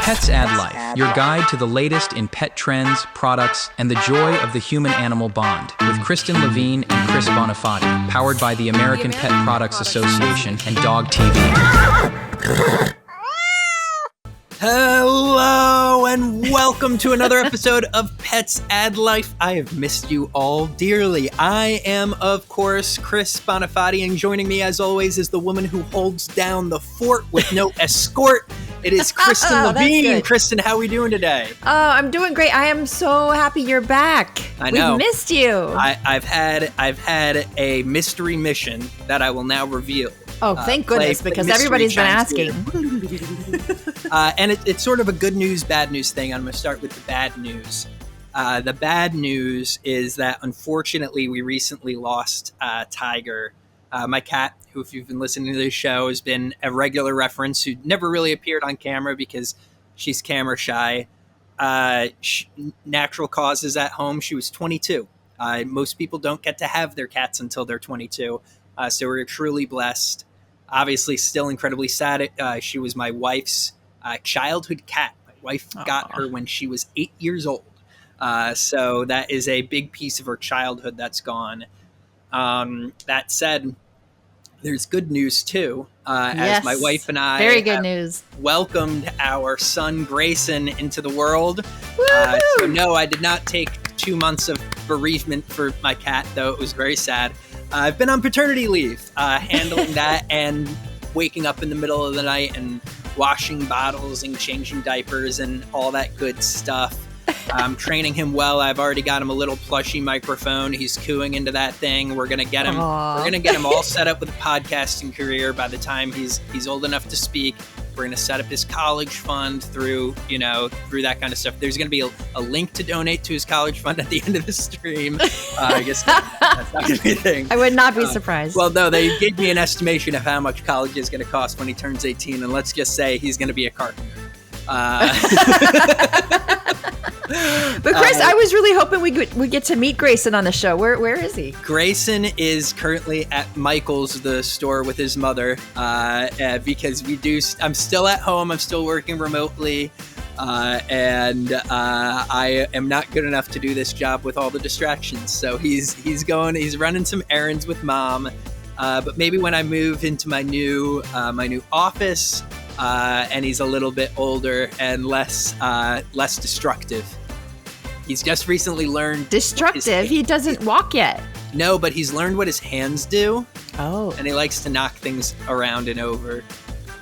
Pets Add Life, your guide to the latest in pet trends, products, and the joy of the human-animal bond, with Kristen Levine and Chris Bonifati, powered by the American Pet Products Association and DOGTV. Hello and welcome to another episode of Pets Add Life. I have missed you all dearly. I am, of course, Chris Bonifati, and joining me as always is the woman who holds down the fort with no escort. It is Kristen Levine. Kristen, how are we doing today? Oh, I'm doing great. I am so happy you're back. I know. We've missed you. I've had a mystery mission that I will now reveal. Oh, thank goodness, because everybody's been asking. And it's sort of a good news, bad news thing. I'm going to start with the bad news. The bad news is that, unfortunately, we recently lost Tiger. My cat, who, if you've been listening to this show, has been a regular reference, who never really appeared on camera because she's camera shy. Natural causes at home. She was 22. Most people don't get to have their cats until they're 22. So we're truly blessed. Obviously, still incredibly sad. She was my wife's childhood cat. My wife got her when she was 8 years old. So that is a big piece of her childhood that's gone. That said, there's good news too. As my wife and I very good news. Welcomed our son Grayson into the world. So no, I did not take 2 months of bereavement for my cat, though it was very sad. I've been on paternity leave, handling that and waking up in the middle of the night and washing bottles and changing diapers and all that good stuff. I'm training him well. I've already got him a little plushy microphone. He's cooing into that thing. We're gonna get him. Aww. We're gonna get him all set up with a podcasting career by the time he's old enough to speak. We're gonna set up his college fund through that kind of stuff. There's gonna be a link to donate to his college fund at the end of the stream. I guess that's not gonna be a thing. I would not be surprised. Well, no, they gave me an estimation of how much college is gonna cost when he turns 18, and let's just say he's gonna be a carpenter. But Chris, I was really hoping we get to meet Grayson on the show. Where is he? Grayson is currently at Michael's, the store, with his mother, because I'm still at home. I'm still working remotely, and I am not good enough to do this job with all the distractions. So he's running some errands with mom. But maybe when I move into my new office, and he's a little bit older and less destructive. He's just recently learned... Destructive? He doesn't walk yet. No, but he's learned what his hands do. Oh. And he likes to knock things around and over.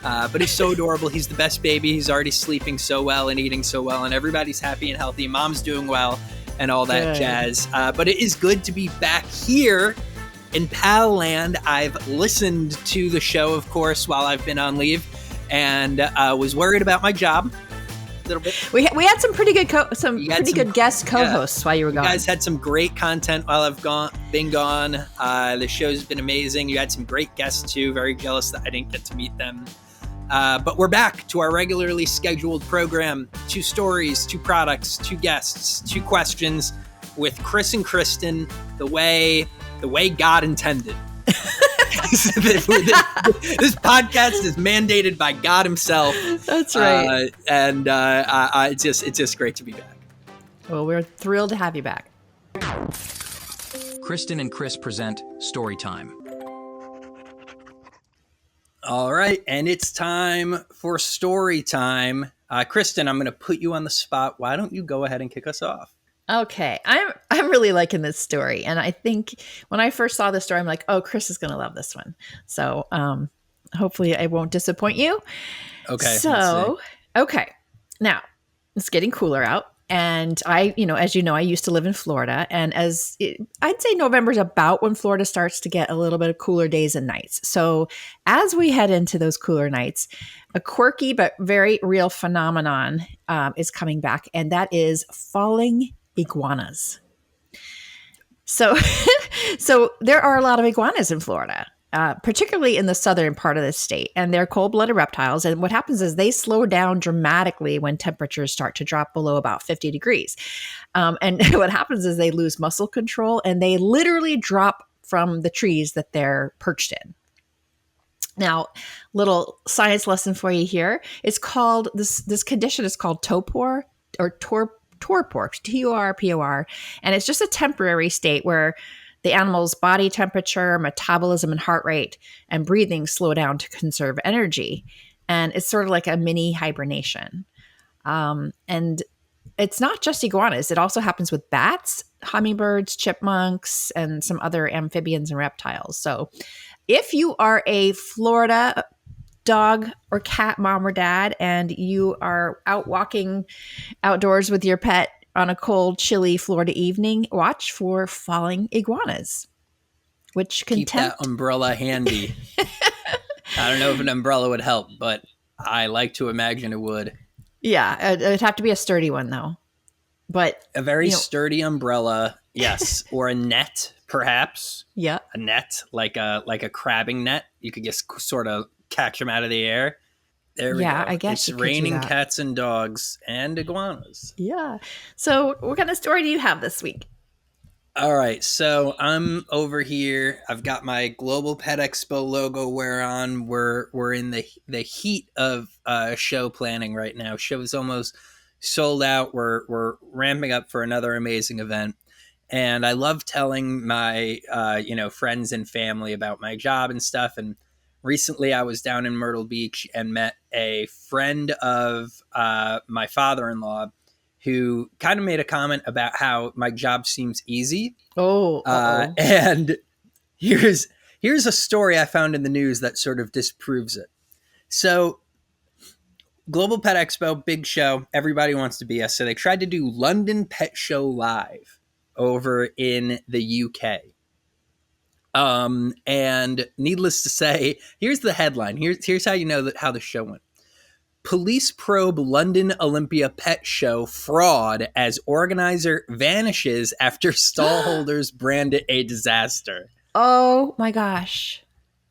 But he's so adorable. He's the best baby. He's already sleeping so well and eating so well. And everybody's happy and healthy. Mom's doing well and all that jazz. But it is good to be back here in Pal Land. I've listened to the show, of course, while I've been on leave. And was worried about my job a little bit. We had some pretty good good guest co-hosts while you were gone. You guys had some great content while I've been gone. The show's been amazing. You had some great guests too. Very jealous that I didn't get to meet them. But we're back to our regularly scheduled program. 2 stories, 2 products, 2 guests, 2 questions with Chris and Kristen, the way God intended. This podcast is mandated by God himself. That's right. And it's just great to be back. Well, we're thrilled to have you back. Kristen and Chris present Storytime. All right, and it's time for Storytime. Kristen, I'm going to put you on the spot. Why don't you go ahead and kick us off? Okay, I'm really liking this story, and I think when I first saw this story, I'm like, oh, Chris is going to love this one. So hopefully I won't disappoint you. Okay. So, okay. Now, it's getting cooler out, and as you know, I used to live in Florida, and I'd say November's about when Florida starts to get a little bit of cooler days and nights. So as we head into those cooler nights, a quirky but very real phenomenon is coming back, and that is falling iguanas. So there are a lot of iguanas in Florida, particularly in the southern part of the state, and they're cold-blooded reptiles. And what happens is they slow down dramatically when temperatures start to drop below about 50 degrees. And what happens is they lose muscle control, and they literally drop from the trees that they're perched in. Now, little science lesson for you here. It's called this condition is called torpor or torpor, TORPOR, and it's just a temporary state where the animal's body temperature, metabolism, and heart rate and breathing slow down to conserve energy, and it's sort of like a mini hibernation. And it's not just iguanas; it also happens with bats, hummingbirds, chipmunks, and some other amphibians and reptiles. So, if you are a Florida dog or cat mom or dad and you are out walking outdoors with your pet on a cold, chilly Florida evening, watch for falling iguanas, which can keep that umbrella handy. I don't know if an umbrella would help, but I like to imagine it would. Yeah, it'd have to be a sturdy one though. But a very sturdy umbrella, yes, or a net, perhaps. Yeah, a net like a crabbing net. You could just sort of catch them out of the air. There we go. I guess it's raining cats and dogs and iguanas. Yeah. So, what kind of story do you have this week? All right, so I'm over here. I've got my Global Pet Expo logo wear on. We're in the heat of show planning right now. Show's almost sold out. We're ramping up for another amazing event, and I love telling my friends and family about my job and stuff. And recently, I was down in Myrtle Beach and met a friend of my father-in-law, who kind of made a comment about how my job seems easy. And here's a story I found in the news that sort of disproves it. So Global Pet Expo, big show. Everybody wants to be us. So they tried to do London Pet Show Live over in the UK. And needless to say, here's the headline. Here's how you know how the show went. Police probe London Olympia pet show fraud as organizer vanishes after stallholders brand it a disaster. Oh my gosh.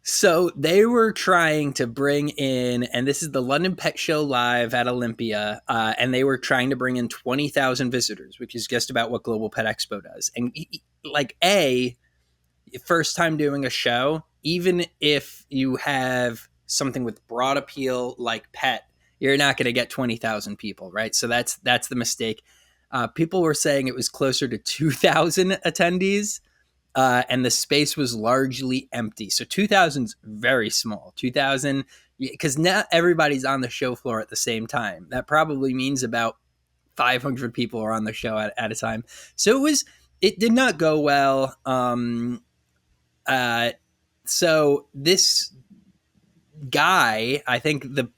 So they were trying to bring in, and this is the London Pet Show Live at Olympia, and they were trying to bring in 20,000 visitors, which is just about what Global Pet Expo does. And first time doing a show, even if you have something with broad appeal like pet, you're not going to get 20,000 people, right? So that's the mistake. People were saying it was closer to 2,000 attendees, and the space was largely empty. So 2,000's very small. 2,000, because not everybody's on the show floor at the same time. That probably means about 500 people are on the show at a time. So it did not go well. So this guy, I think the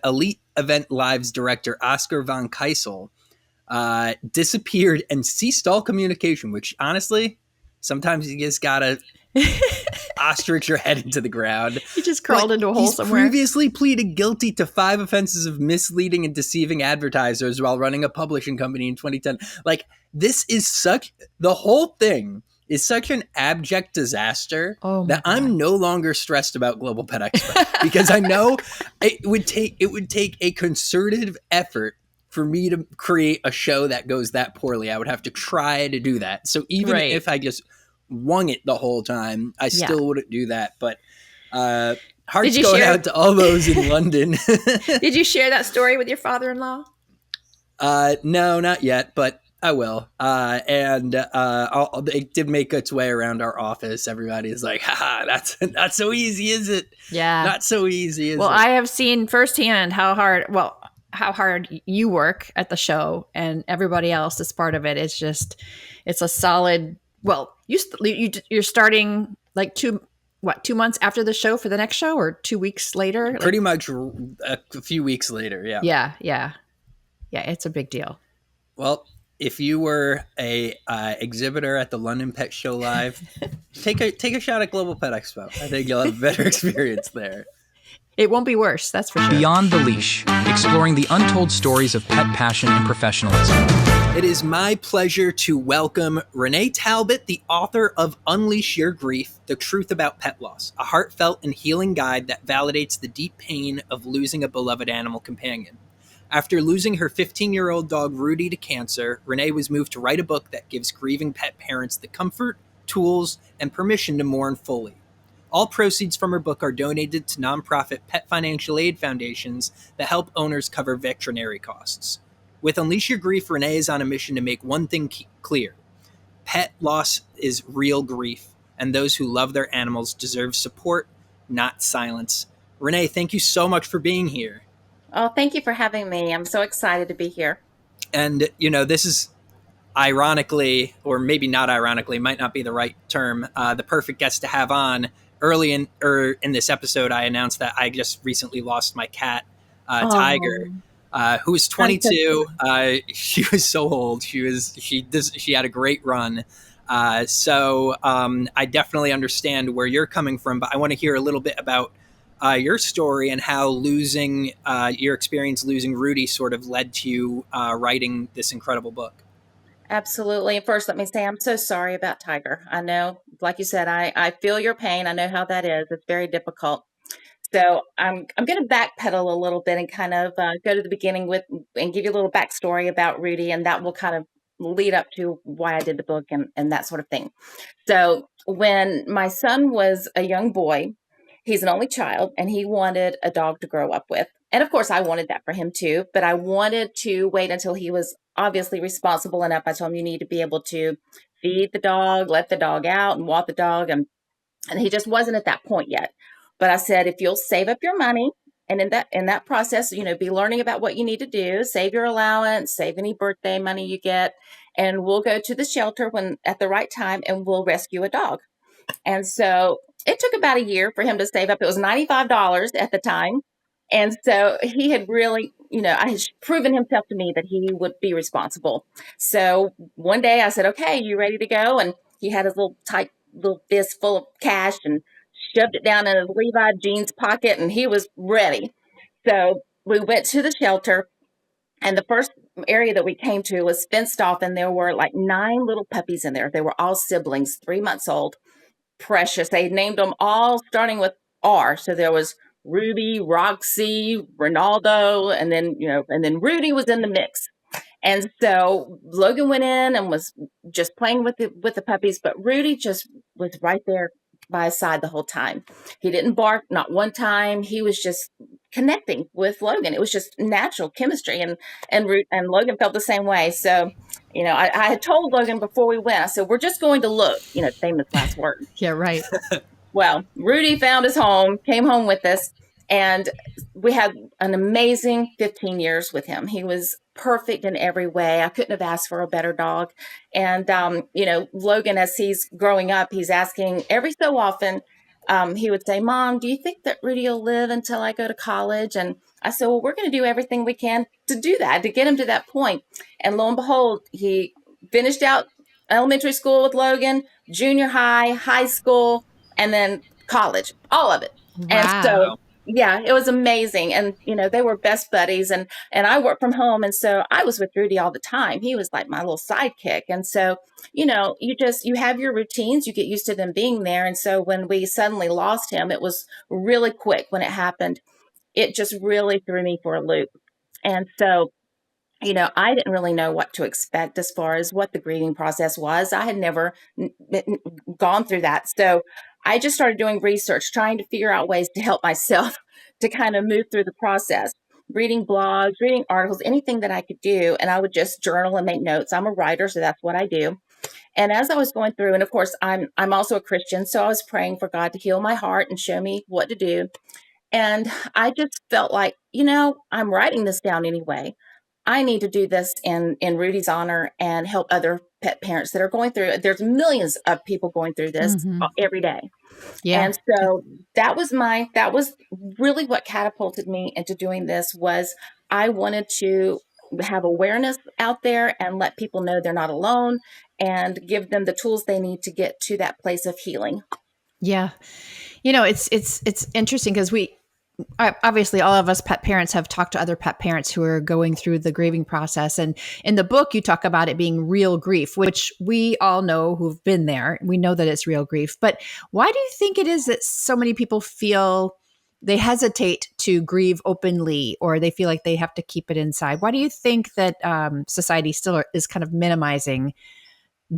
Elite Event Live's director, Oscar von Keisel, disappeared and ceased all communication, which honestly, sometimes you just gotta ostrich your head into the ground. He just crawled into a hole somewhere. He previously pleaded guilty to 5 offenses of misleading and deceiving advertisers while running a publishing company in 2010. The whole thing is such an abject disaster that I'm no longer stressed about Global Pet Expo because I know it would take a concerted effort for me to create a show that goes that poorly. I would have to try to do that. So even if I just wung it the whole time, I still wouldn't do that. But hearts going out to all those in London. Did you share that story with your father-in-law? No, not yet, but I will. It did make its way around our office. Everybody's like, haha, that's not so easy, is it? Yeah. Not so easy, is it? Well, I have seen firsthand how hard you work at the show and everybody else is part of it. It's a solid, you're starting like 2 months after the show for the next show or 2 weeks later? Pretty much a few weeks later. Yeah. Yeah. It's a big deal. Well, if you were a exhibitor at the London Pet Show Live, take a shot at Global Pet Expo. I think you'll have a better experience there. It won't be worse, that's for sure. Beyond the Leash, exploring the untold stories of pet passion and professionalism. It is my pleasure to welcome Renee Talbott, the author of Unleash Your Grief, The Truth About Pet Loss, a heartfelt and healing guide that validates the deep pain of losing a beloved animal companion. After losing her 15-year-old dog Rudy to cancer, Renee was moved to write a book that gives grieving pet parents the comfort, tools, and permission to mourn fully. All proceeds from her book are donated to nonprofit pet financial aid foundations that help owners cover veterinary costs. With Unleash Your Grief, Renee is on a mission to make one thing clear. Pet loss is real grief, and those who love their animals deserve support, not silence. Renee, thank you so much for being here. Oh, thank you for having me. I'm so excited to be here. And, you know, this is ironically, or maybe not ironically, might not be the right term, the perfect guest to have on. Early in this episode, I announced that I just recently lost my cat, Tiger, who was 22. She was so old. She had a great run. So I definitely understand where you're coming from, but I want to hear a little bit about your story and how your experience losing Rudy sort of led to you writing this incredible book. Absolutely. And first, let me say I'm so sorry about Tiger. I know, like you said, I feel your pain. I know how that is. It's very difficult. So I'm going to backpedal a little bit and kind of go to the beginning and give you a little backstory about Rudy, and that will kind of lead up to why I did the book and that sort of thing. So when my son was a young boy, he's an only child, and he wanted a dog to grow up with. And of course, I wanted that for him too, but I wanted to wait until he was obviously responsible enough. I told him you need to be able to feed the dog, let the dog out, and walk the dog. And he just wasn't at that point yet. But I said, if you'll save up your money, and in that process, be learning about what you need to do, save your allowance, save any birthday money you get, and we'll go to the shelter at the right time, and we'll rescue a dog. And so it took about a year for him to save up. It was $95 at the time. And so he had really, I had proven himself to me that he would be responsible. So one day I said, okay, you ready to go? And he had his tight little fist full of cash and shoved it down in his Levi jeans pocket, and he was ready. So we went to the shelter, and the first area that we came to was fenced off, and there were like 9 little puppies in there. They were all siblings, 3 months old. Precious. They named them all starting with R. So there was Ruby, Roxy, Ronaldo, and then Rudy was in the mix. And so Logan went in and was just playing with the puppies, but Rudy just was right there by his side the whole time. He didn't bark, not one time. He was just connecting with Logan. It was just natural chemistry, and Logan felt the same way. So, I had told Logan before we went, I said, we're just going to look, famous last word. Yeah, right. Well, Rudy found his home, came home with us, and we had an amazing 15 years with him. He was perfect in every way. I couldn't have asked for a better dog. And, Logan, as he's growing up, he's asking every so often, he would say, Mom, do you think that Rudy will live until I go to college? And I said, well, we're going to do everything we can to do that, to get him to that point. And lo and behold, he finished out elementary school with Logan, junior high, high school, and then college, all of it. Wow. And so, yeah, it was amazing. And, they were best buddies, and I worked from home. And so I was with Rudy all the time. He was like my little sidekick. And so, you have your routines, you get used to them being there. And so when we suddenly lost him, it was really quick when it happened. It just really threw me for a loop. And so, I didn't really know what to expect as far as what the grieving process was. I had never gone through that. So I just started doing research, trying to figure out ways to help myself to kind of move through the process, reading blogs, reading articles, anything that I could do. And I would just journal and make notes. I'm a writer, so that's what I do. And as I was going through, and of course, I'm also a Christian, so I was praying for God to heal my heart and show me what to do. And I just felt like, I'm writing this down anyway. I need to do this in Rudy's honor and help other pet parents that are going through it. There's millions of people going through this every day. Yeah. And so that was really what catapulted me into doing this. Was I wanted to have awareness out there and let people know they're not alone, and give them the tools they need to get to that place of healing. Yeah. It's interesting because obviously all of us pet parents have talked to other pet parents who are going through the grieving process. And in the book, you talk about it being real grief, which we all know who've been there. We know that it's real grief. But why do you think it is that so many people feel they hesitate to grieve openly, or they feel like they have to keep it inside? Why do you think that society still is kind of minimizing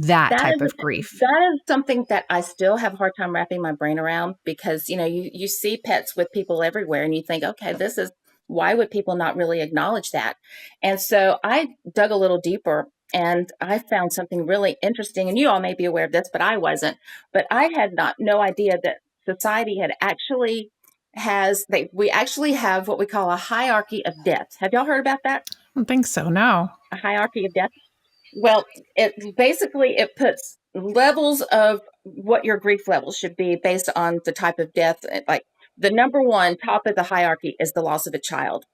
that That type is of grief? that is something that I still have a hard time wrapping my brain around because, you see pets with people everywhere and you think, okay, why would people not really acknowledge that? And so I dug a little deeper and I found something really interesting. And you all may be aware of this, but I wasn't. But I had no idea that society had actually we actually have what we call a hierarchy of death. Have y'all heard about that? I don't think so. No. A hierarchy of death? Well, it puts levels of what your grief level should be based on the type of death. Like the number one top of the hierarchy is the loss of a child.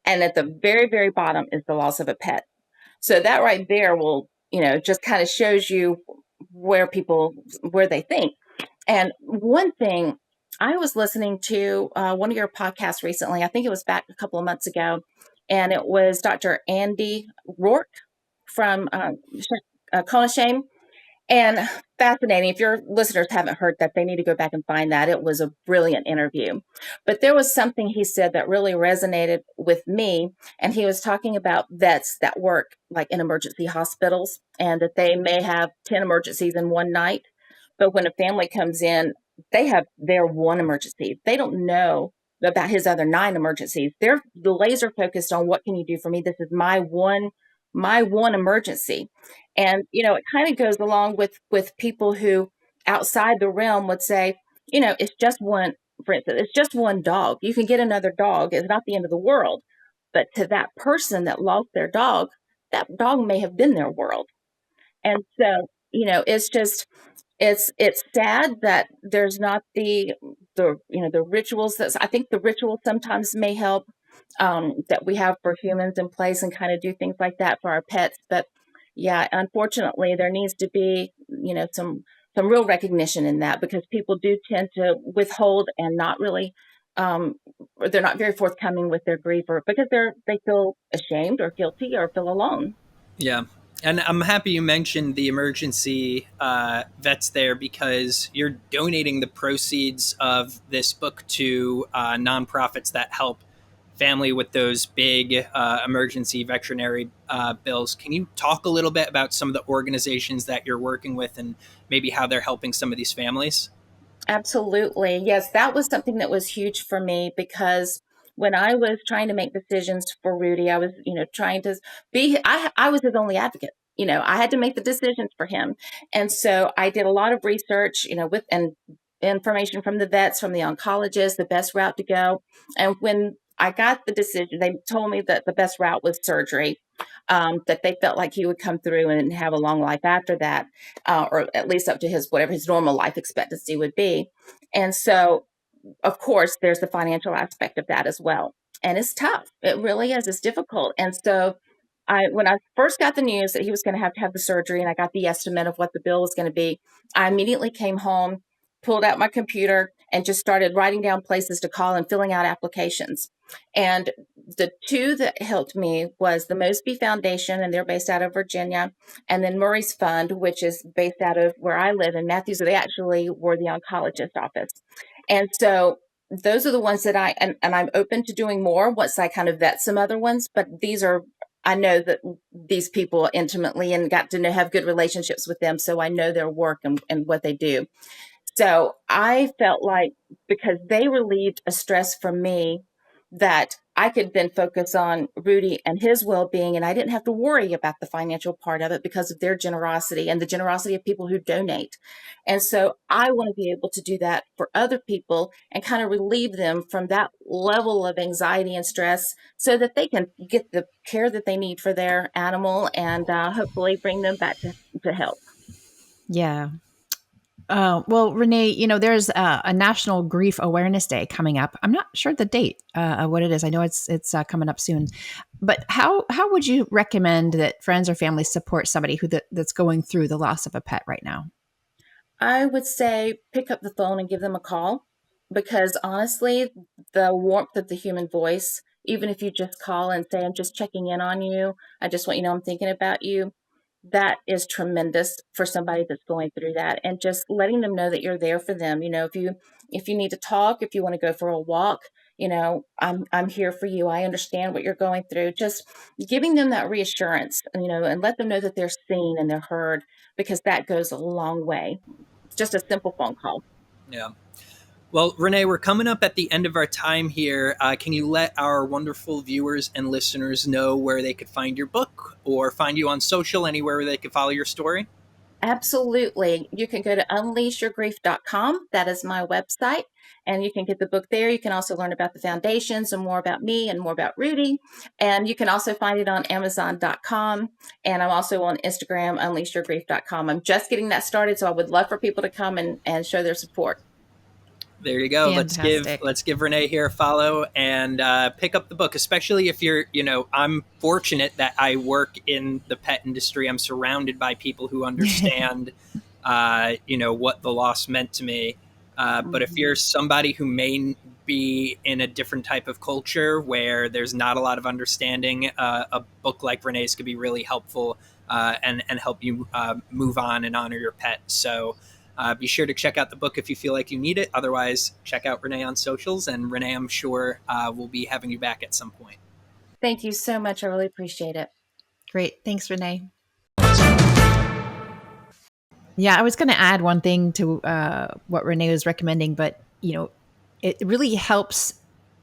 And at the very, very bottom is the loss of a pet. So that right there will, just kind of shows you where they think. And one thing I was listening to one of your podcasts recently, I think it was back a couple of months ago, and it was Dr. Andy Rourke from Cone of Shame. And fascinating. If your listeners haven't heard that, they need to go back and find that. It was a brilliant interview. But there was something he said that really resonated with me. And he was talking about vets that work like in emergency hospitals and that they may have 10 emergencies in one night. But when a family comes in, they have their one emergency. They don't know about his other 9 emergencies. They're laser focused on what can you do for me? This is my one emergency. And, it kind of goes along with people who outside the realm would say, it's just one, for instance, it's just one dog. You can get another dog. It's not the end of the world. But to that person that lost their dog, that dog may have been their world. And so, it's just, it's sad that there's not the rituals that I think the rituals sometimes may help that we have for humans in place and kind of do things like that for our pets. But yeah, unfortunately, there needs to be, some real recognition in that because people do tend to withhold and not really, or they're not very forthcoming with their grief or because they feel ashamed or guilty or feel alone. Yeah. And I'm happy you mentioned the emergency vets there because you're donating the proceeds of this book to nonprofits that help family with those big emergency veterinary bills. Can you talk a little bit about some of the organizations that you're working with and maybe how they're helping some of these families? Absolutely. Yes, that was something that was huge for me because when I was trying to make decisions for Rudy, I was, trying to I was his only advocate. I had to make the decisions for him. And so I did a lot of research, with and information from the vets, from the oncologists, the best route to go. And when I got the decision, they told me that the best route was surgery, that they felt like he would come through and have a long life after that, or at least up to whatever his normal life expectancy would be. And so, of course, there's the financial aspect of that as well. And it's tough. It really is. It's difficult. And so when I first got the news that he was going to have the surgery and I got the estimate of what the bill was going to be, I immediately came home, pulled out my computer and just started writing down places to call and filling out applications. And the 2 that helped me was the Mosby Foundation, and they're based out of Virginia, and then Murray's Fund, which is based out of where I live in Matthews. They actually were the oncologist office. And so those are the ones that and I'm open to doing more once I kind of vet some other ones, but I know that these people intimately and got to have good relationships with them. So I know their work and what they do. So I felt like because they relieved a stress from me that I could then focus on Rudy and his well-being, and I didn't have to worry about the financial part of it because of their generosity and the generosity of people who donate. And so I want to be able to do that for other people and kind of relieve them from that level of anxiety and stress so that they can get the care that they need for their animal and hopefully bring them back to health. Yeah. Well, Renee, there's a National Grief Awareness Day coming up. I'm not sure the date of what it is. I know it's coming up soon. But how would you recommend that friends or family support somebody that's going through the loss of a pet right now? I would say pick up the phone and give them a call because honestly, the warmth of the human voice, even if you just call and say, I'm just checking in on you, I just want you to know I'm thinking about you, that is tremendous for somebody that's going through that. And just letting them know that you're there for them. If you need to talk, if you want to go for a walk, I'm here for you. I understand what you're going through. Just giving them that reassurance, and let them know that they're seen and they're heard, because that goes a long way. It's just a simple phone call. Yeah. Well, Renee, we're coming up at the end of our time here. Can you let our wonderful viewers and listeners know where they could find your book or find you on social, anywhere where they could follow your story? Absolutely. You can go to unleashyourgrief.com. That is my website. And you can get the book there. You can also learn about the foundations and more about me and more about Rudy. And you can also find it on amazon.com. And I'm also on Instagram, unleashyourgrief.com. I'm just getting that started, so I would love for people to come and show their support. There you go. Fantastic. Let's give Renee here a follow and pick up the book, especially if you're, I'm fortunate that I work in the pet industry. I'm surrounded by people who understand, what the loss meant to me. But if you're somebody who may be in a different type of culture where there's not a lot of understanding, a book like Renee's could be really helpful and help you move on and honor your pet. So be sure to check out the book if you feel like you need it. Otherwise, check out Renee on socials. And Renee, I'm sure we'll be having you back at some point. Thank you so much. I really appreciate it. Great. Thanks, Renee. Yeah, I was going to add one thing to what Renee was recommending, but it really helps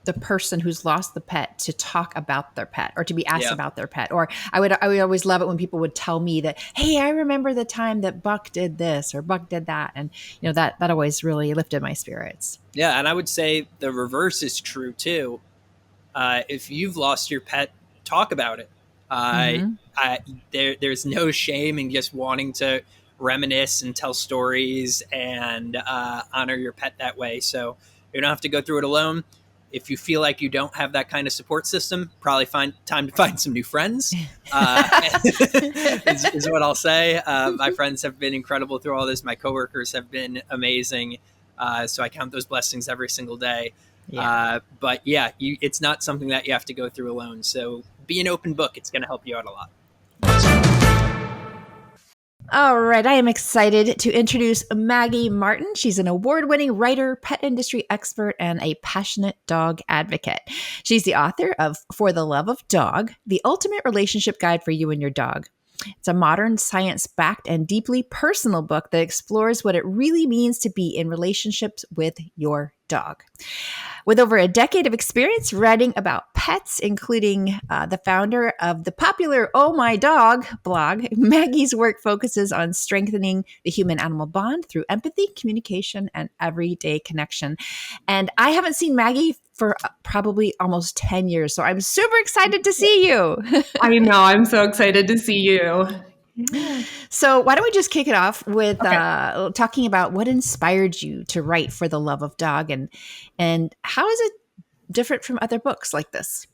the person who's lost the pet to talk about their pet or to be asked about their pet. Or I would always love it when people would tell me that, hey, I remember the time that Buck did this or Buck did that. And that always really lifted my spirits. Yeah. And I would say the reverse is true too. If you've lost your pet, talk about it. There's no shame in just wanting to reminisce and tell stories and honor your pet that way. So you don't have to go through it alone. If you feel like you don't have that kind of support system, probably time to find some new friends, is what I'll say. My friends have been incredible through all this. My coworkers have been amazing. So I count those blessings every single day. Yeah. But yeah, it's not something that you have to go through alone. So be an open book. It's going to help you out a lot. All right, I am excited to introduce Maggie Marton. She's an award-winning writer, pet industry expert, and a passionate dog advocate. She's the author of For the Love of Dog, the ultimate relationship guide for you and your dog. It's a modern, science-backed, and deeply personal book that explores what it really means to be in relationships with your dog. With over a decade of experience writing about pets, including the founder of the popular Oh My Dog blog, Maggie's work focuses on strengthening the human-animal bond through empathy, communication, and everyday connection. And I haven't seen Maggie for probably almost 10 years, so I'm super excited to see you. I know, I'm so excited to see you. So why don't we just kick it off with talking about what inspired you to write For the Love of Dog, and how is it different from other books like this?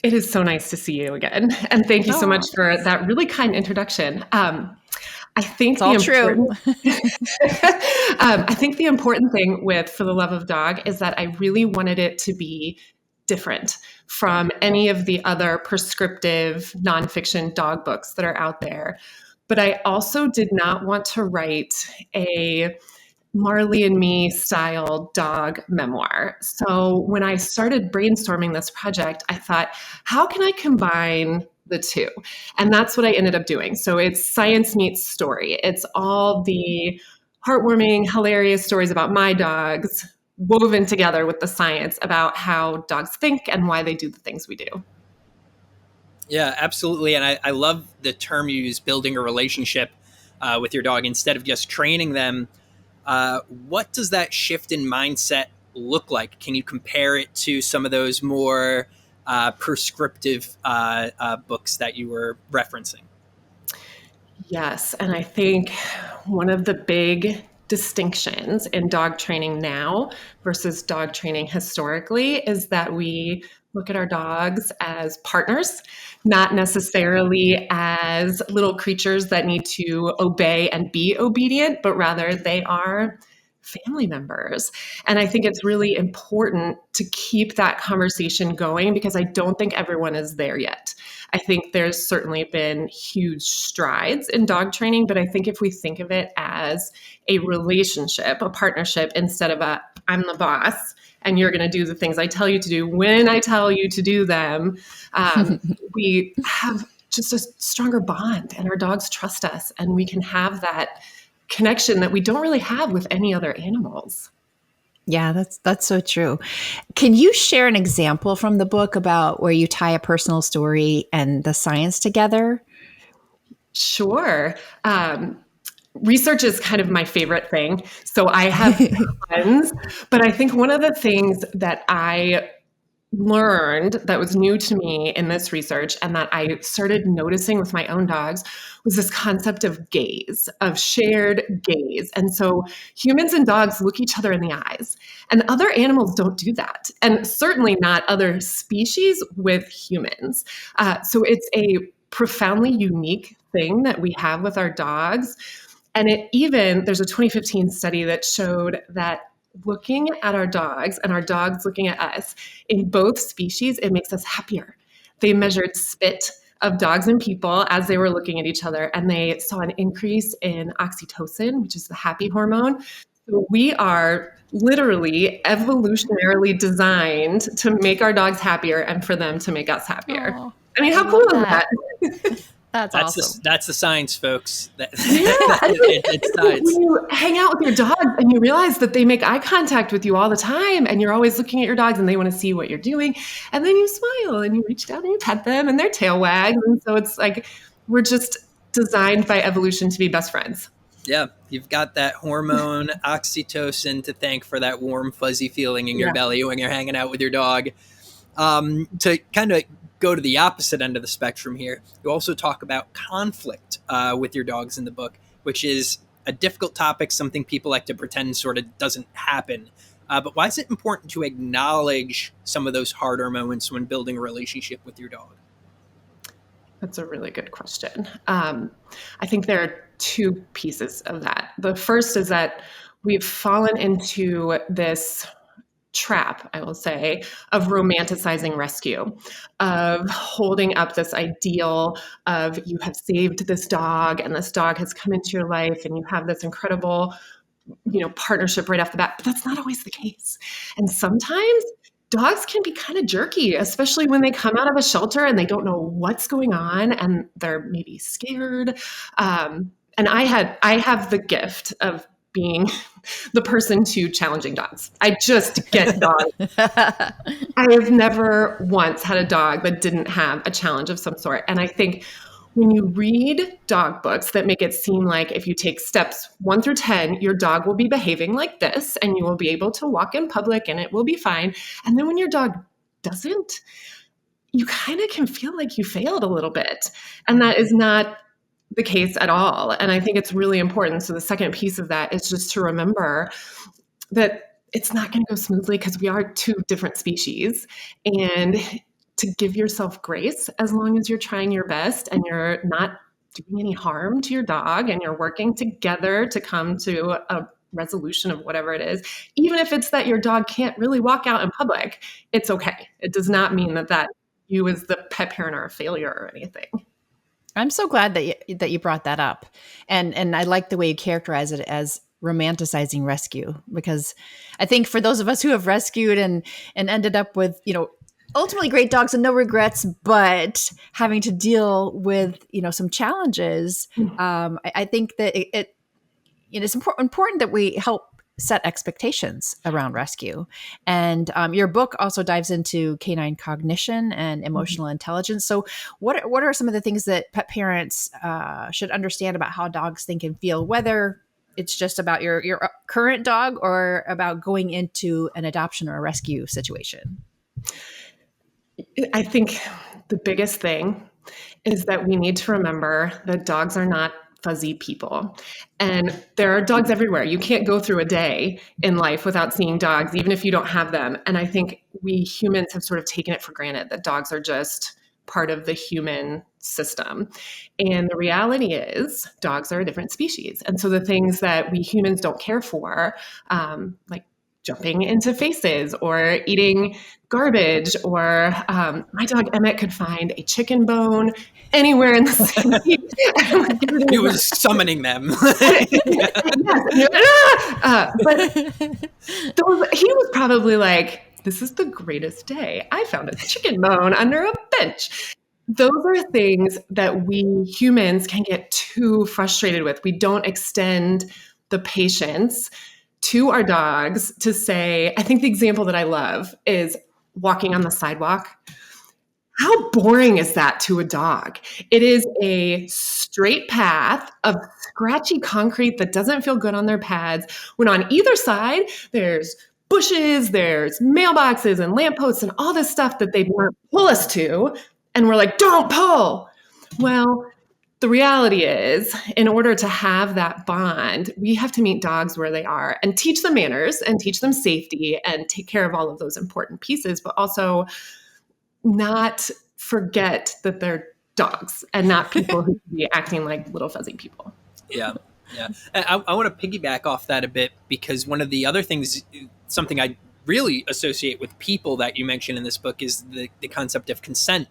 It is so nice to see you again. And thank you so much for that really kind introduction. I think it's all true. I think the important thing with For the Love of Dog is that I really wanted it to be different from any of the other prescriptive nonfiction dog books that are out there. But I also did not want to write a Marley and Me style dog memoir. So when I started brainstorming this project, I thought, how can I combine the two? And that's what I ended up doing. So it's science meets story. It's all the heartwarming, hilarious stories about my dogs woven together with the science about how dogs think and why they do the things we do. Yeah, absolutely. And I love the term you use, building a relationship with your dog instead of just training them. What does that shift in mindset look like? Can you compare it to some of those more prescriptive books that you were referencing? Yes. And I think one of the big distinctions in dog training now versus dog training historically is that we look at our dogs as partners, not necessarily as little creatures that need to obey and be obedient, but rather they are family members. And I think it's really important to keep that conversation going because I don't think everyone is there yet. I think there's certainly been huge strides in dog training, but I think if we think of it as a relationship, a partnership, instead of I'm the boss and you're going to do the things I tell you to do when I tell you to do them, we have just a stronger bond, and our dogs trust us, and we can have that connection that we don't really have with any other animals. Yeah, that's so true. Can you share an example from the book about where you tie a personal story and the science together? Sure. Research is kind of my favorite thing. So I have tons, but I think one of the things that I learned that was new to me in this research and that I started noticing with my own dogs was this concept of gaze, of shared gaze. And so humans and dogs look each other in the eyes, and other animals don't do that. And certainly not other species with humans. So it's a profoundly unique thing that we have with our dogs. And there's a 2015 study that showed that looking at our dogs and our dogs looking at us, in both species, it makes us happier. They measured spit of dogs and people as they were looking at each other, and they saw an increase in oxytocin, which is the happy hormone. So we are literally evolutionarily designed to make our dogs happier and for them to make us happier. Aww, I mean, how cool is that? That's awesome. That's the science, folks. It's science. When you hang out with your dogs and you realize that they make eye contact with you all the time, and you're always looking at your dogs and they want to see what you're doing, and then you smile and you reach down and you pet them and their tail wags. And so it's like we're just designed by evolution to be best friends. Yeah, you've got that hormone oxytocin to thank for that warm, fuzzy feeling in your belly when you're hanging out with your dog. To kind of go to the opposite end of the spectrum here, you also talk about conflict with your dogs in the book, which is a difficult topic, something people like to pretend sort of doesn't happen. But why is it important to acknowledge some of those harder moments when building a relationship with your dog? That's a really good question. I think there are two pieces of that. The first is that we've fallen into this trap, I will say, of romanticizing rescue, of holding up this ideal of you have saved this dog and this dog has come into your life and you have this incredible, partnership right off the bat. But that's not always the case. And sometimes dogs can be kind of jerky, especially when they come out of a shelter and they don't know what's going on and they're maybe scared. And I have the gift of being the person to challenging dogs. I just get dogs. I have never once had a dog that didn't have a challenge of some sort. And I think when you read dog books that make it seem like if you take steps 1 through 10, your dog will be behaving like this and you will be able to walk in public and it will be fine. And then when your dog doesn't, you kind of can feel like you failed a little bit. And that is not the case at all. And I think it's really important. So the second piece of that is just to remember that it's not going to go smoothly because we are two different species, and to give yourself grace as long as you're trying your best and you're not doing any harm to your dog and you're working together to come to a resolution of whatever it is. Even if it's that your dog can't really walk out in public, it's okay. It does not mean that you as the pet parent are a failure or anything. I'm so glad that you brought that up. And I like the way you characterize it as romanticizing rescue, because I think for those of us who have rescued and ended up with, ultimately great dogs and no regrets, but having to deal with, some challenges, I think that it's important that we help set expectations around rescue. And your book also dives into canine cognition and emotional intelligence. So what are some of the things that pet parents should understand about how dogs think and feel, whether it's just about your current dog or about going into an adoption or a rescue situation? I think the biggest thing is that we need to remember that dogs are not fuzzy people. And there are dogs everywhere. You can't go through a day in life without seeing dogs, even if you don't have them. And I think we humans have sort of taken it for granted that dogs are just part of the human system. And the reality is dogs are a different species. And so the things that we humans don't care for, like jumping into faces or eating garbage, or my dog Emmett could find a chicken bone anywhere in the city. He was summoning them. But he was probably like, this is the greatest day. I found a chicken bone under a bench. Those are things that we humans can get too frustrated with. We don't extend the patience to our dogs to say, I think the example that I love is walking on the sidewalk. How boring is that to a dog? It is a straight path of scratchy concrete that doesn't feel good on their pads, when on either side there's bushes, there's mailboxes and lampposts and all this stuff that they want to pull us to. And we're like, don't pull. Well, the reality is, in order to have that bond, we have to meet dogs where they are and teach them manners and teach them safety and take care of all of those important pieces, but also not forget that they're dogs and not people who should be acting like little fuzzy people. Yeah. Yeah. And I want to piggyback off that a bit, because one of the other things, something I really associate with people that you mentioned in this book, is the concept of consent.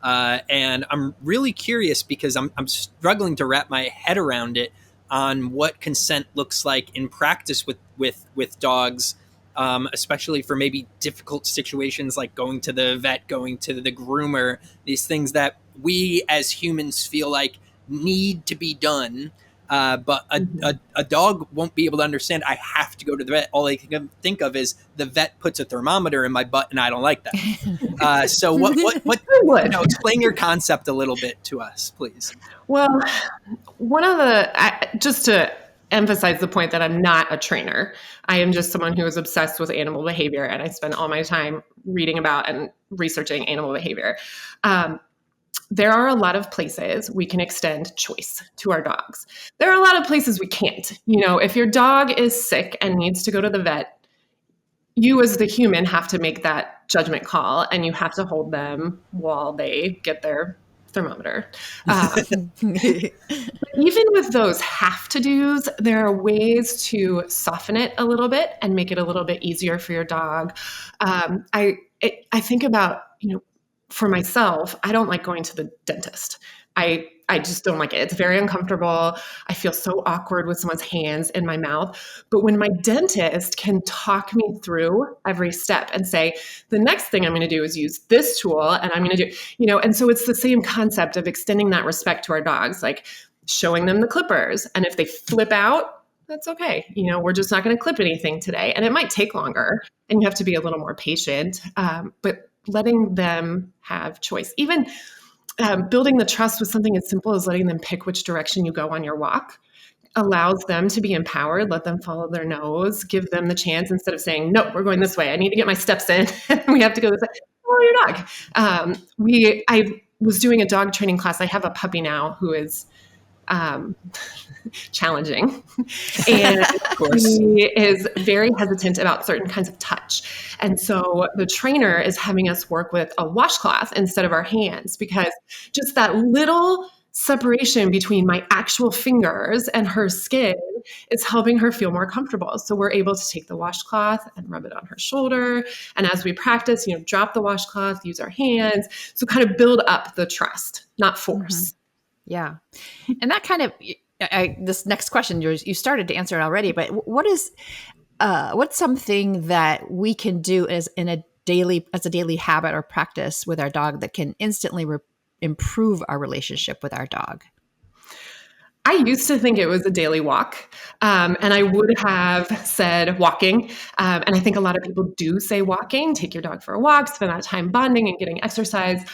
And I'm really curious, because I'm struggling to wrap my head around it, on what consent looks like in practice with dogs, especially for maybe difficult situations like going to the vet, going to the groomer, these things that we as humans feel like need to be done. But a dog won't be able to understand, I have to go to the vet. All they can think of is the vet puts a thermometer in my butt and I don't like that. So what explain your concept a little bit to us, please. Well, just to emphasize the point that I'm not a trainer, I am just someone who is obsessed with animal behavior, and I spend all my time reading about and researching animal behavior. There are a lot of places we can extend choice to our dogs. There are a lot of places we can't. If your dog is sick and needs to go to the vet, you as the human have to make that judgment call, and you have to hold them while they get their thermometer. Even with those have to do's, there are ways to soften it a little bit and make it a little bit easier for your dog. I think about, for myself, I don't like going to the dentist. I just don't like it. It's very uncomfortable. I feel so awkward with someone's hands in my mouth. But when my dentist can talk me through every step and say, the next thing I'm going to do is use this tool, and I'm going to do, and so it's the same concept of extending that respect to our dogs, like showing them the clippers. And if they flip out, that's okay. We're just not going to clip anything today. And it might take longer, and you have to be a little more patient, but letting them have choice. Even building the trust with something as simple as letting them pick which direction you go on your walk allows them to be empowered. Let them follow their nose, give them the chance, instead of saying, no, we're going this way. I need to get my steps in. We have to go this way. Follow your dog. I was doing a dog training class. I have a puppy now who is challenging, and he is very hesitant about certain kinds of touch. And so the trainer is having us work with a washcloth instead of our hands, because just that little separation between my actual fingers and her skin is helping her feel more comfortable. So we're able to take the washcloth and rub it on her shoulder. And as we practice, drop the washcloth, use our hands. So kind of build up the trust, not force. Mm-hmm. Yeah. And that kind of, this next question, you started to answer it already, but what's something that we can do as a daily habit or practice with our dog that can instantly improve our relationship with our dog? I used to think it was a daily walk, and I would have said walking. And I think a lot of people do say walking, take your dog for a walk, spend that time bonding and getting exercise.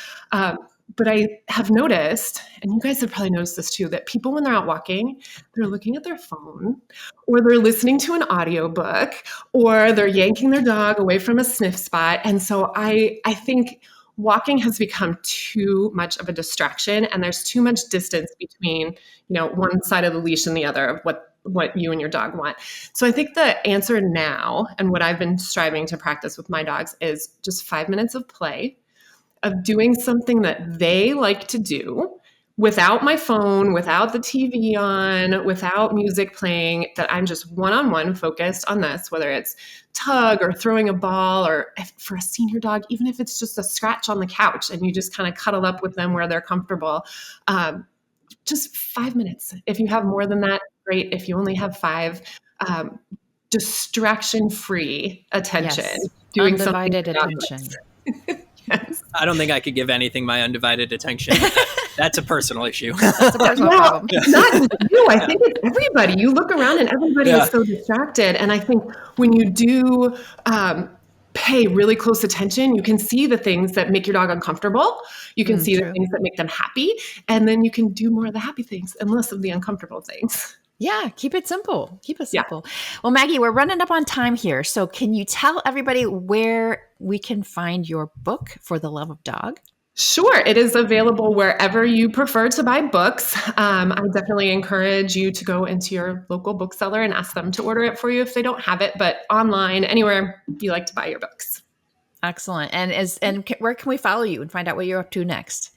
But I have noticed, and you guys have probably noticed this too, that people, when they're out walking, they're looking at their phone, or they're listening to an audiobook, or they're yanking their dog away from a sniff spot. And so I think walking has become too much of a distraction, and there's too much distance between, one side of the leash and the other of what you and your dog want. So I think the answer now, and what I've been striving to practice with my dogs, is just 5 minutes of play, of doing something that they like to do without my phone, without the TV on, without music playing, that I'm just one-on-one focused on this, whether it's tug or throwing a ball, or for a senior dog, even if it's just a scratch on the couch and you just kind of cuddle up with them where they're comfortable. Just 5 minutes. If you have more than that, great. If you only have 5, distraction-free attention. Yes. Doing Undivided something attention. Yes. I don't think I could give anything my undivided attention. That's a personal issue. That's a personal problem. Not you. I think it's everybody. You look around and everybody is so distracted. And I think when you do pay really close attention, you can see the things that make your dog uncomfortable. You can see the things that make them happy. And then you can do more of the happy things and less of the uncomfortable things. Yeah, keep it simple. Keep it simple. Yeah. Well, Maggie, we're running up on time here. So can you tell everybody where we can find your book, For the Love of Dog? Sure. It is available wherever you prefer to buy books. I definitely encourage you to go into your local bookseller and ask them to order it for you if they don't have it, but online, anywhere you like to buy your books. Excellent. And where can we follow you and find out what you're up to next?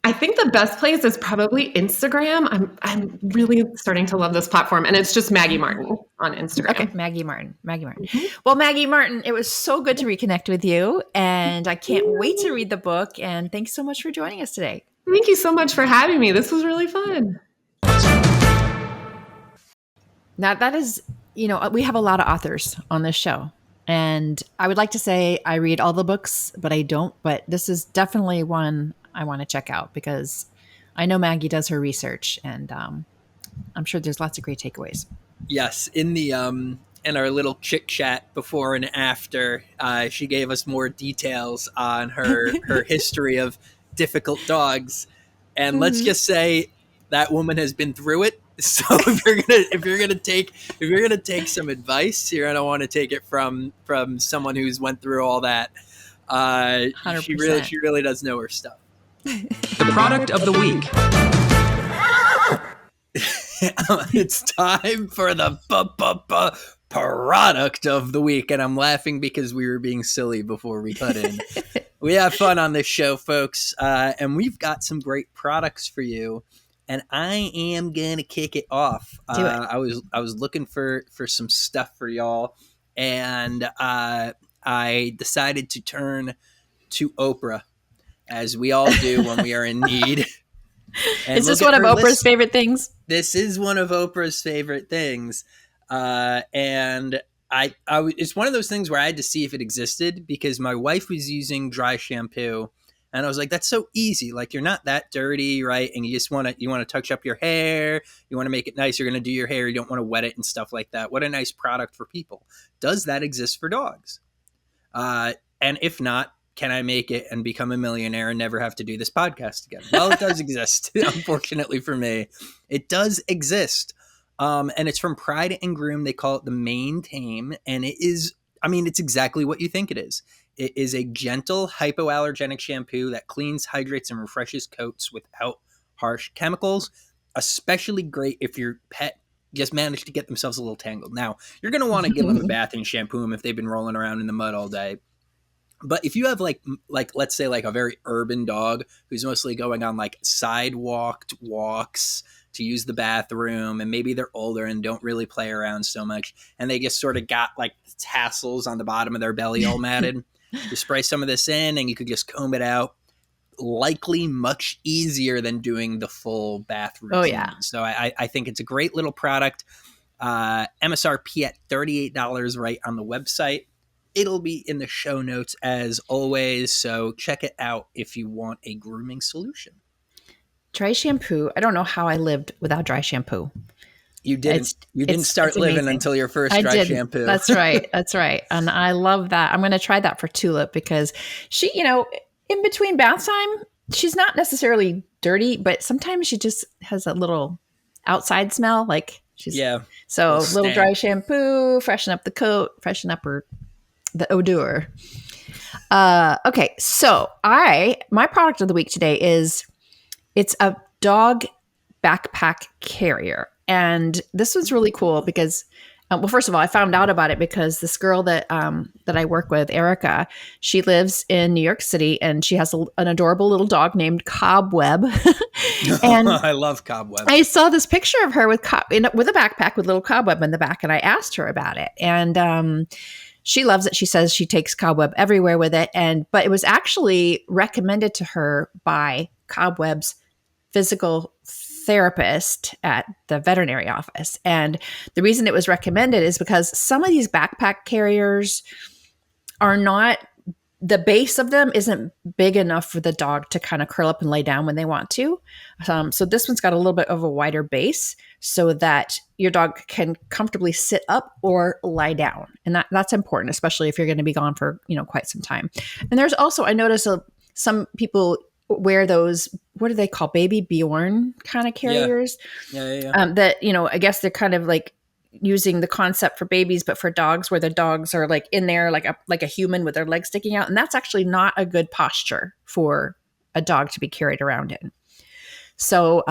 I think the best place is probably Instagram. I'm really starting to love this platform, and it's just Maggie Marton on Instagram. Okay, Maggie Marton. Mm-hmm. Well, Maggie Marton, it was so good to reconnect with you, and I can't wait to read the book. And thanks so much for joining us today. Thank you so much for having me. This was really fun. Now that is, we have a lot of authors on this show, and I would like to say I read all the books, but I don't. But this is definitely one I want to check out because I know Maggie does her research, and I'm sure there's lots of great takeaways. Yes, in our little chit chat before and after, she gave us more details on her history of difficult dogs, and let's just say that woman has been through it. So if you're gonna take some advice, you're gonna want to take it from someone who's went through all that. 100%. She really does know her stuff. The product of the week. It's time for the product of the week, and I'm laughing because we were being silly before we cut in. We have fun on this show, folks, and we've got some great products for you. And I am gonna kick it off. Do it. I was looking for some stuff for y'all, and I decided to turn to Oprah, as we all do when we are in need. Is this one of Oprah's favorite things? This is one of Oprah's favorite things, and I it's one of those things where I had to see if it existed because my wife was using dry shampoo. And I was like, that's so easy. Like, you're not that dirty, right? And you just want to touch up your hair. You want to make it nice. You're going to do your hair. You don't want to wet it and stuff like that. What a nice product for people. Does that exist for dogs? And if not, can I make it and become a millionaire and never have to do this podcast again? Well, it does exist. Unfortunately for me, it does exist. And it's from Pride and Groom. They call it the Maine Tame. And it's exactly what you think it is. It is a gentle hypoallergenic shampoo that cleans, hydrates, and refreshes coats without harsh chemicals. Especially great if your pet just managed to get themselves a little tangled. Now, you're going to want to give them a bath and shampoo them if they've been rolling around in the mud all day. But if you have like let's say like a very urban dog who's mostly going on like sidewalked walks to use the bathroom, and maybe they're older and don't really play around so much, and they just sort of got like tassels on the bottom of their belly all matted, you spray some of this in and you could just comb it out. Likely much easier than doing the full bath routine. Oh, yeah. So I think it's a great little product. MSRP at $38 right on the website. It'll be in the show notes as always. So check it out if you want a grooming solution. Dry shampoo. I don't know how I lived without dry shampoo. You didn't start living until your first dry shampoo. That's right. That's right. And I love that. I'm going to try that for Tulip because she, in between bath time, she's not necessarily dirty, but sometimes she just has a little outside smell. Like So a little dry shampoo, freshen up the coat, freshen up the odor. Okay. So my product of the week today it's a dog backpack carrier. And this was really cool because, first of all, I found out about it because this girl that I work with, Erica, she lives in New York City and she has an adorable little dog named Cobweb. And I love cobweb. I saw this picture of her with with a backpack with little cobweb in the back, and I asked her about it. And she loves it. She says she takes cobweb everywhere with it. But it was actually recommended to her by Cobweb's physical therapist at the veterinary office. And the reason it was recommended is because some of these backpack carriers are not, the base of them isn't big enough for the dog to kind of curl up and lay down when they want to. So this one's got a little bit of a wider base so that your dog can comfortably sit up or lie down. And that's important, especially if you're going to be gone for, quite some time. And there's also, I noticed some people wear those, what do they call, baby Bjorn kind of carriers? Yeah. That, I guess they're kind of like using the concept for babies, but for dogs, where the dogs are like in there, like a human with their legs sticking out. And that's actually not a good posture for a dog to be carried around in. So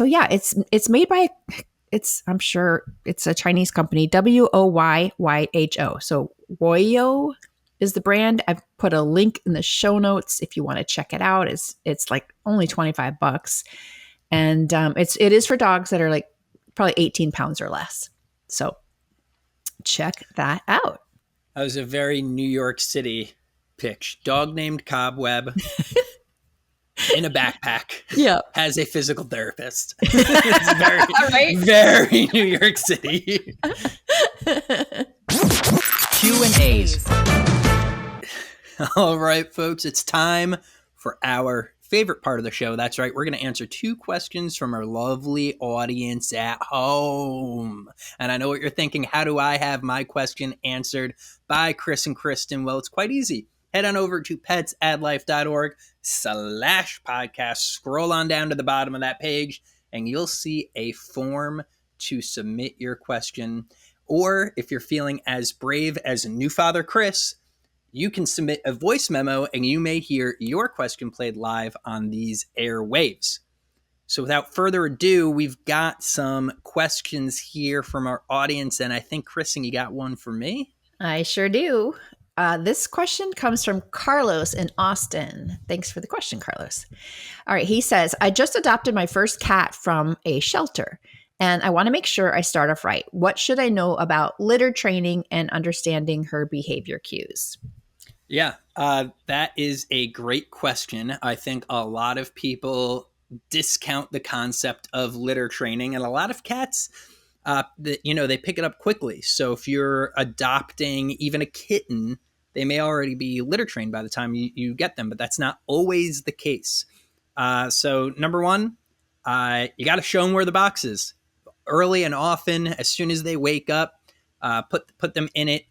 yeah, it's made by, I'm sure it's a Chinese company, WOYYHO. So Woyo is the brand. I've put a link in the show notes if you want to check it out. It's like only $25, and it is for dogs that are like probably 18 pounds or less. So check that out. That was a very New York City pitch. Dog named Cobweb in a backpack. Yeah, has a physical therapist. It's very New York City. Q&As. All right, folks, it's time for our favorite part of the show. That's right. We're going to answer 2 questions from our lovely audience at home. And I know what you're thinking. How do I have my question answered by Chris and Kristen? Well, it's quite easy. Head on over to petsadlife.org/podcast. Scroll on down to the bottom of that page, and you'll see a form to submit your question. Or if you're feeling as brave as new father Chris, you can submit a voice memo and you may hear your question played live on these airwaves. So without further ado, we've got some questions here from our audience. And I think, Kristen, you got one for me? I sure do. This question comes from Carlos in Austin. Thanks for the question, Carlos. All right. He says, I just adopted my first cat from a shelter, and I want to make sure I start off right. What should I know about litter training and understanding her behavior cues? Yeah, that is a great question. I think a lot of people discount the concept of litter training, and a lot of cats, they pick it up quickly. So if you're adopting even a kitten, they may already be litter trained by the time you get them, but that's not always the case. So number one, you got to show them where the box is early and often. As soon as they wake up, put them in it.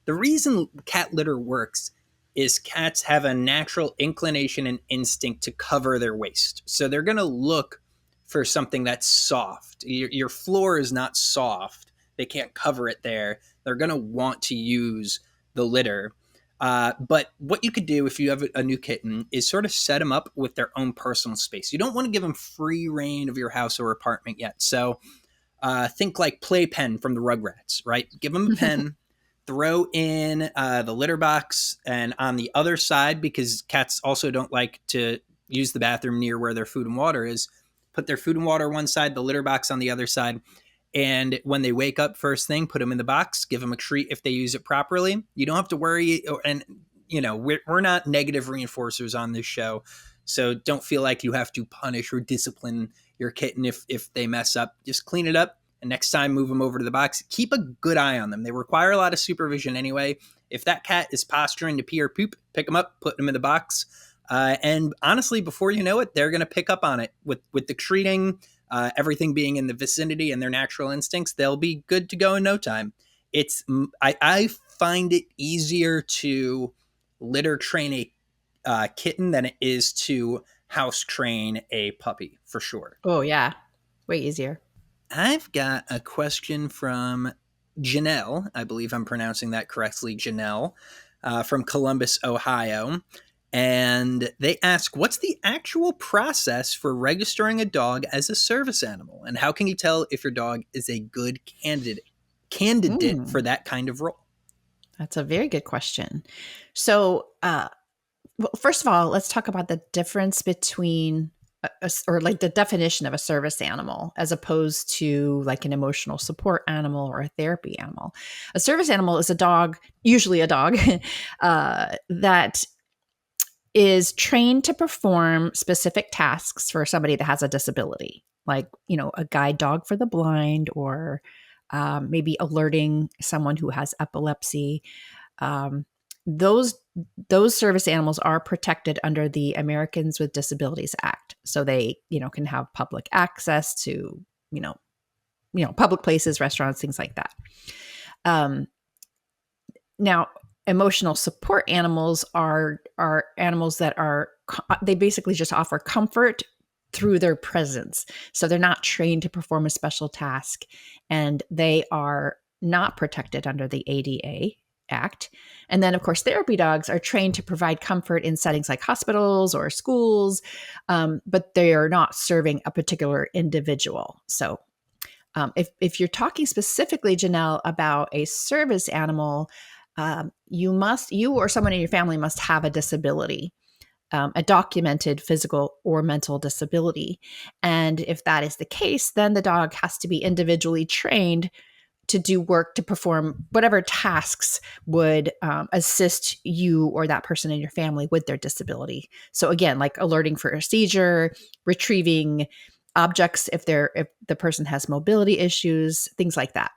The reason cat litter works is cats have a natural inclination and instinct to cover their waste. So they're going to look for something that's soft. Your floor is not soft. They can't cover it there. They're going to want to use the litter. But what you could do if you have a new kitten is sort of set them up with their own personal space. You don't want to give them free reign of your house or apartment yet. So think like Playpen from the Rugrats, right? Give them a pen. Throw in the litter box, and on the other side, because cats also don't like to use the bathroom near where their food and water is, put their food and water on one side, the litter box on the other side. And when they wake up first thing, put them in the box, give them a treat if they use it properly. You don't have to worry. And, we're not negative reinforcers on this show. So don't feel like you have to punish or discipline your kitten if they mess up. Just clean it up. And next time, move them over to the box. Keep a good eye on them. They require a lot of supervision anyway. If that cat is posturing to pee or poop, pick them up, put them in the box. And honestly, before you know it, they're going to pick up on it. With the treating, everything being in the vicinity and their natural instincts, they'll be good to go in no time. I find it easier to litter train a kitten than it is to house train a puppy, for sure. Oh, yeah. Way easier. I've got a question from Janelle. I believe I'm pronouncing that correctly, Janelle, from Columbus, Ohio. And they ask, what's the actual process for registering a dog as a service animal? And how can you tell if your dog is a good candidate for that kind of role? That's a very good question. So, well, first of all, let's talk about the difference between or like the definition of a service animal as opposed to like an emotional support animal or a therapy animal. A service animal is a dog, usually a dog, that is trained to perform specific tasks for somebody that has a disability, like, you know, a guide dog for the blind, or maybe alerting someone who has epilepsy. Those service animals are protected under the Americans with Disabilities Act, so they, you know, can have public access to, you know, public places, restaurants, things like that. Now, emotional support animals are animals that they basically just offer comfort through their presence. So they're not trained to perform a special task, and they are not protected under the ADA Act. And then, of course, therapy dogs are trained to provide comfort in settings like hospitals or schools, but they are not serving a particular individual. So if you're talking specifically, Janelle, about a service animal, you or someone in your family must have a disability, a documented physical or mental disability. And if that is the case, then the dog has to be individually trained to do work to perform whatever tasks would assist you or that person in your family with their disability. So again, like alerting for a seizure, retrieving objects if the person has mobility issues, things like that.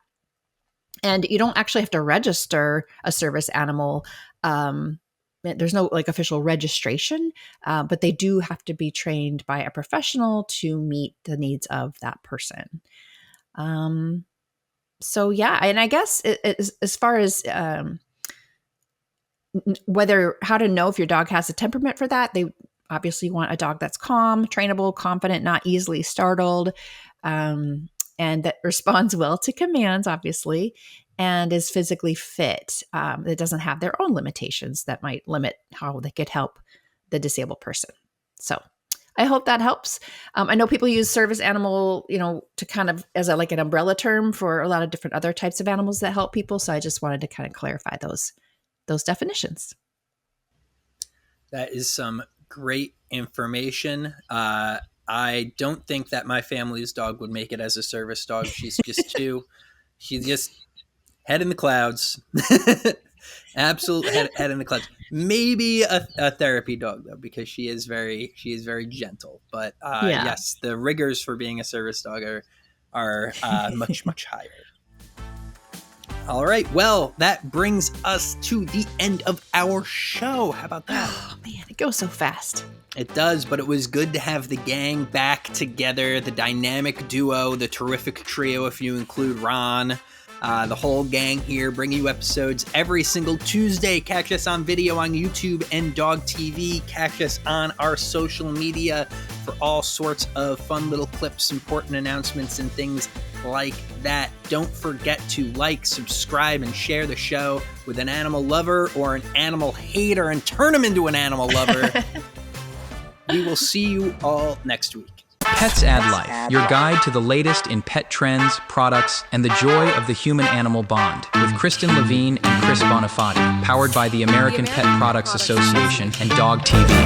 And you don't actually have to register a service animal. There's no like official registration, but they do have to be trained by a professional to meet the needs of that person. So yeah, and I guess as far as how to know if your dog has a temperament for that, they obviously want a dog that's calm, trainable, confident, not easily startled, and that responds well to commands, obviously, and is physically fit. That doesn't have their own limitations that might limit how they could help the disabled person. So I hope that helps. I know people use service animal, to kind of as like an umbrella term for a lot of different other types of animals that help people. So I just wanted to kind of clarify those definitions. That is some great information. I don't think that my family's dog would make it as a service dog. She's just she's just head in the clouds. Absolute head in the clouds. Maybe a therapy dog though, because she is very gentle. But yes, the rigors for being a service dog are much higher. All right. Well, that brings us to the end of our show. How about that? Oh man, it goes so fast. It does, but it was good to have the gang back together, the dynamic duo, the terrific trio if you include Ron. The whole gang here, bringing you episodes every single Tuesday. Catch us on video on YouTube and DOGTV. Catch us on our social media for all sorts of fun little clips, important announcements, and things like that. Don't forget to like, subscribe, and share the show with an animal lover or an animal hater and turn them into an animal lover. We will see you all next week. Pets Add Life, your guide to the latest in pet trends, products, and the joy of the human-animal bond, with Kristen Levine and Chris Bonifati, powered by the American Pet Products Association and DOGTV.